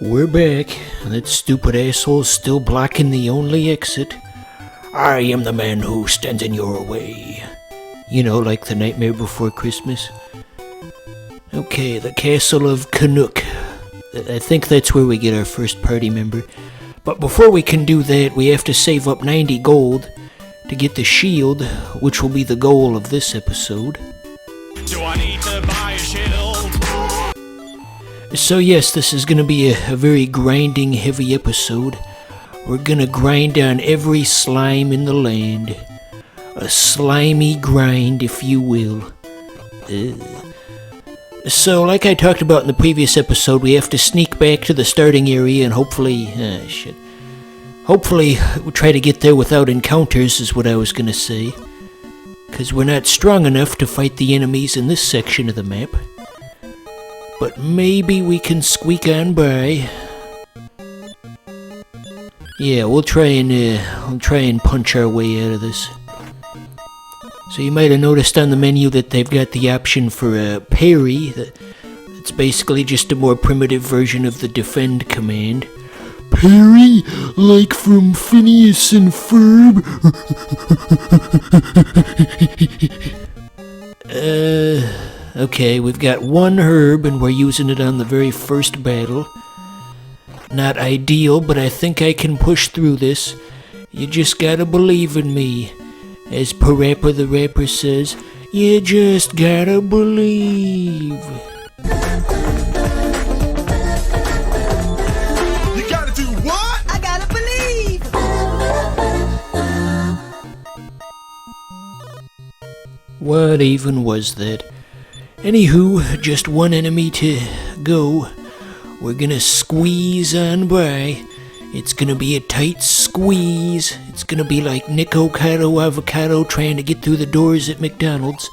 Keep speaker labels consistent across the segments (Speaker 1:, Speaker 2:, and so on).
Speaker 1: We're back, and that stupid asshole's still blocking the only exit. I am the man who stands in your way. You know, like the Nightmare Before Christmas. Okay, the Castle of Canuck. I think that's where we get our first party member. But before we can do that, we have to save up 90 gold to get the shield, which will be the goal of this episode.
Speaker 2: Do I need to buy a shield?
Speaker 1: So yes, this is going to be a very grinding heavy episode. We're going to grind on every slime in the land. A slimy grind, if you will. So, like I talked about in the previous episode, we have to sneak back to the starting area and hopefully we'll try to get there without encounters, is what I was going to say. Because we're not strong enough to fight the enemies in this section of the map. But maybe we can squeak on by. Yeah, we'll try and punch our way out of this. So you might have noticed on the menu that they've got the option for a parry. It's basically just a more primitive version of the defend command. Parry, like from Phineas and Ferb. Okay, we've got one herb and we're using it on the very first battle. Not ideal, but I think I can push through this. You just gotta believe in me. As Parappa the Rapper says, you just gotta believe.
Speaker 2: You gotta do what?
Speaker 3: I gotta believe.
Speaker 1: What even was that? Anywho, just one enemy to go. We're gonna squeeze on by. It's gonna be a tight squeeze. It's gonna be like Nick Ocado Avocado trying to get through the doors at McDonald's.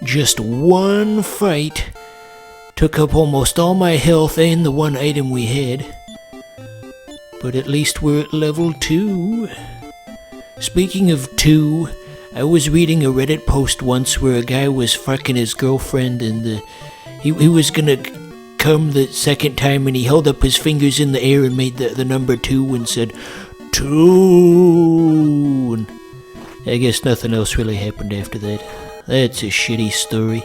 Speaker 1: Just one fight took up almost all my health and the one item we had. But at least we're at level 2. Speaking of 2, I was reading a Reddit post once where a guy was fucking his girlfriend and he was gonna come the second time and he held up his fingers in the air and made the number 2 and said, 2. And I guess nothing else really happened after that. That's a shitty story.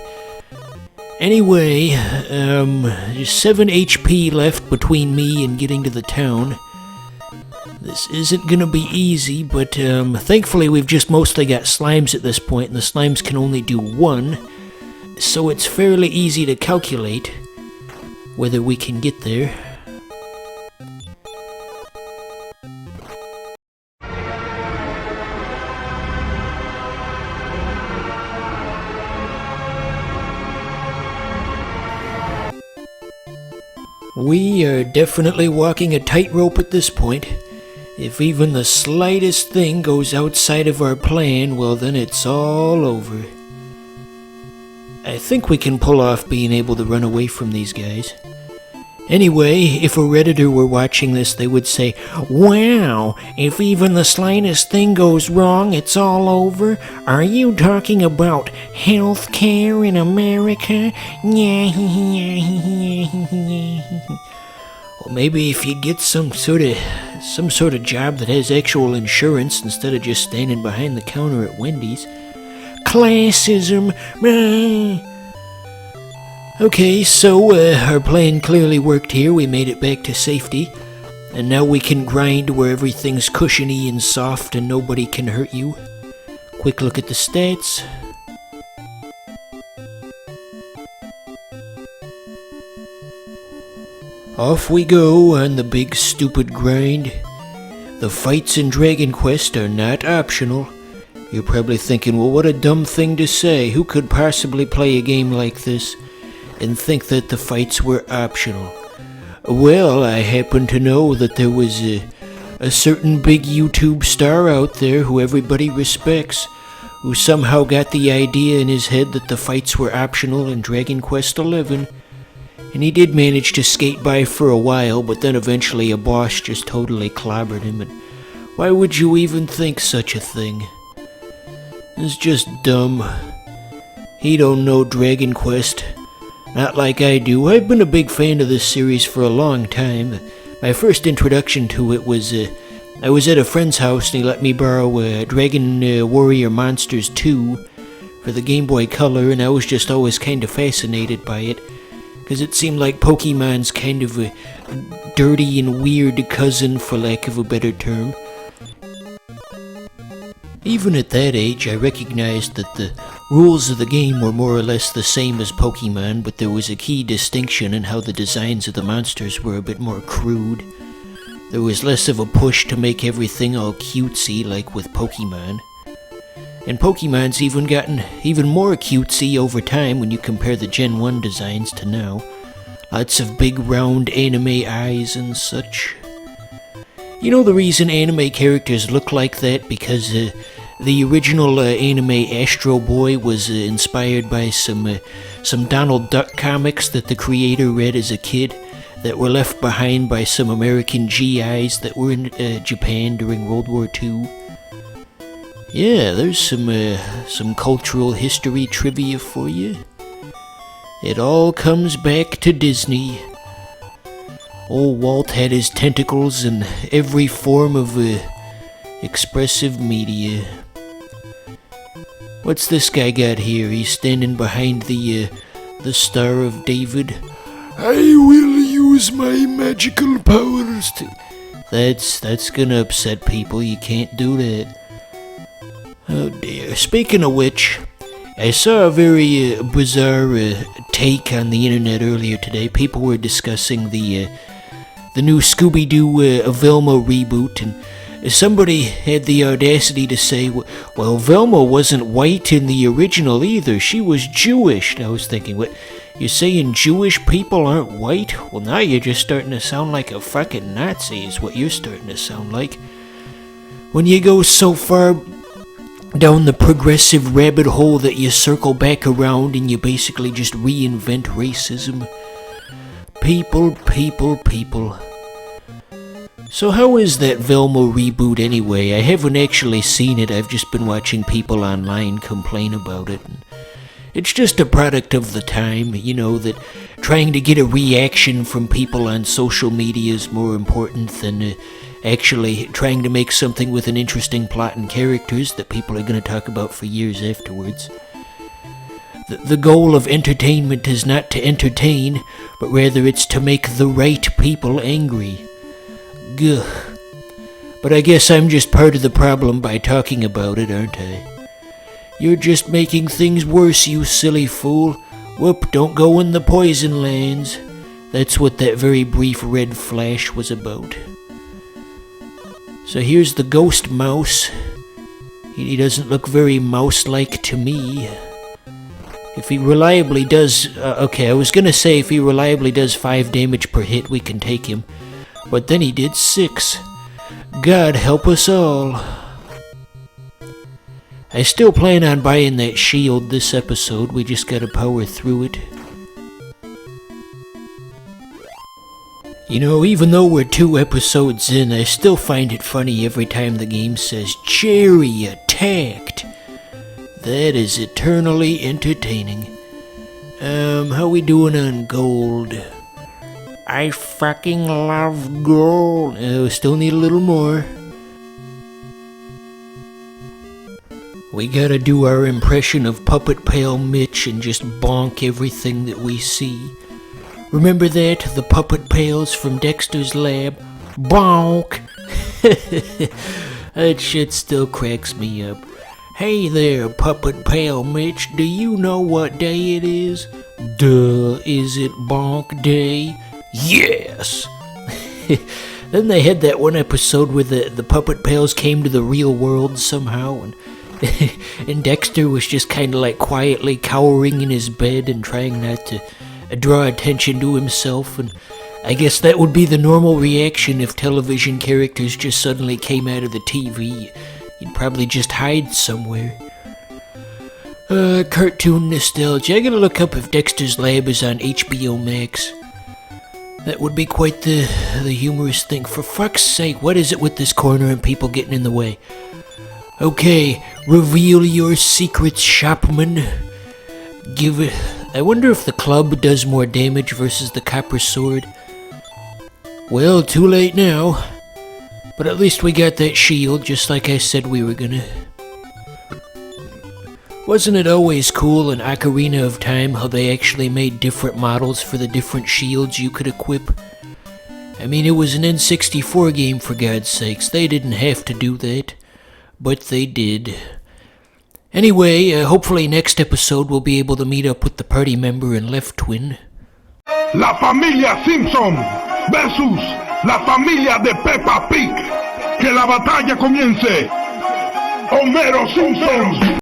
Speaker 1: Anyway, there's 7 HP left between me and getting to the town. This isn't gonna be easy, but thankfully we've just mostly got slimes at this point, and the slimes can only do 1, so it's fairly easy to calculate whether we can get there. We are definitely walking a tightrope at this point. If even the slightest thing goes outside of our plan, well then it's all over. I think we can pull off being able to run away from these guys. Anyway, if a Redditor were watching this, they would say, "Wow, if even the slightest thing goes wrong, it's all over? Are you talking about healthcare in America?" Well, maybe if you get some sort of job that has actual insurance instead of just standing behind the counter at Wendy's. Classism. Okay, so our plan clearly worked here. We made it back to safety. And now we can grind where everything's cushiony and soft and nobody can hurt you. Quick look at the stats. Off we go on the big stupid grind. The fights in Dragon Quest are not optional. You're probably thinking, well, what a dumb thing to say. Who could possibly play a game like this and think that the fights were optional? Well, I happen to know that there was a certain big YouTube star out there who everybody respects, who somehow got the idea in his head that the fights were optional in Dragon Quest XI. And he did manage to skate by for a while, but then eventually a boss just totally clobbered him. And why would you even think such a thing? It's just dumb. He don't know Dragon Quest. Not like I do. I've been a big fan of this series for a long time. My first introduction to it was, I was at a friend's house and he let me borrow Dragon Warrior Monsters 2 for the Game Boy Color, and I was just always kind of fascinated by it, because it seemed like Pokemon's kind of a dirty and weird cousin, for lack of a better term. Even at that age, I recognized that the rules of the game were more or less the same as Pokemon, but there was a key distinction in how the designs of the monsters were a bit more crude. There was less of a push to make everything all cutesy like with Pokemon. And Pokemon's even gotten even more cutesy over time when you compare the Gen 1 designs to now. Lots of big round anime eyes and such. You know the reason anime characters look like that? Because the original anime Astro Boy was inspired by some Donald Duck comics that the creator read as a kid that were left behind by some American GIs that were in Japan during World War II. Yeah, there's some cultural history trivia for you. It all comes back to Disney. Old Walt had his tentacles in every form of expressive media. What's this guy got here? He's standing behind the Star of David. I will use my magical powers to... That's gonna upset people. You can't do that. Oh dear. Speaking of which, I saw a very bizarre take on the internet earlier today. People were discussing the new Scooby-Doo Velma reboot, and somebody had the audacity to say, well, Velma wasn't white in the original either, she was Jewish. And I was thinking, what, you're saying Jewish people aren't white? Well, now you're just starting to sound like a fucking Nazi is what you're starting to sound like. When you go so far down the progressive rabbit hole that you circle back around and you basically just reinvent racism. People. So how is that Velma reboot anyway? I haven't actually seen it, I've just been watching people online complain about it. It's just a product of the time, you know, that trying to get a reaction from people on social media is more important than actually trying to make something with an interesting plot and characters that people are going to talk about for years afterwards. The goal of entertainment is not to entertain, but rather it's to make the right people angry. Gugh. But I guess I'm just part of the problem by talking about it, aren't I? You're just making things worse, you silly fool. Whoop, don't go in the poison lands. That's what that very brief red flash was about. So here's the ghost mouse. He doesn't look very mouse-like to me. If he reliably does... okay, I was gonna say if he reliably does 5 damage per hit, we can take him. But then he did 6. God help us all. I still plan on buying that shield this episode, we just gotta power through it. You know, even though we're 2 episodes in, I still find it funny every time the game says, Jerry attacked. That is eternally entertaining. How we doing on gold? I fucking love gold. Oh, still need a little more. We gotta do our impression of Puppet Pale Mitch and just bonk everything that we see. Remember that? The Puppet Pales from Dexter's Lab? Bonk! That shit still cracks me up. Hey there, Puppet Pale Mitch, do you know what day it is? Duh, is it Bonk Day? Yes! Then they had that one episode where the Puppet Pales came to the real world somehow, and Dexter was just kind of like quietly cowering in his bed and trying not to draw attention to himself, and I guess that would be the normal reaction if television characters just suddenly came out of the TV. You'd probably just hide somewhere. Cartoon nostalgia. I gotta look up if Dexter's Lab is on HBO Max. That would be quite the humorous thing. For fuck's sake, what is it with this corner and people getting in the way? Okay, reveal your secrets, shopman. Give I wonder if the club does more damage versus the copper sword. Well, too late now. But at least we got that shield, just like I said we were gonna. Wasn't it always cool in Ocarina of Time how they actually made different models for the different shields you could equip? I mean, it was an N64 game, for God's sakes. They didn't have to do that, but they did. Anyway, hopefully next episode we'll be able to meet up with the party member and Left Twin.
Speaker 3: La familia Simpson versus la familia de Peppa Pig. Que la batalla comience. Homero Simpson.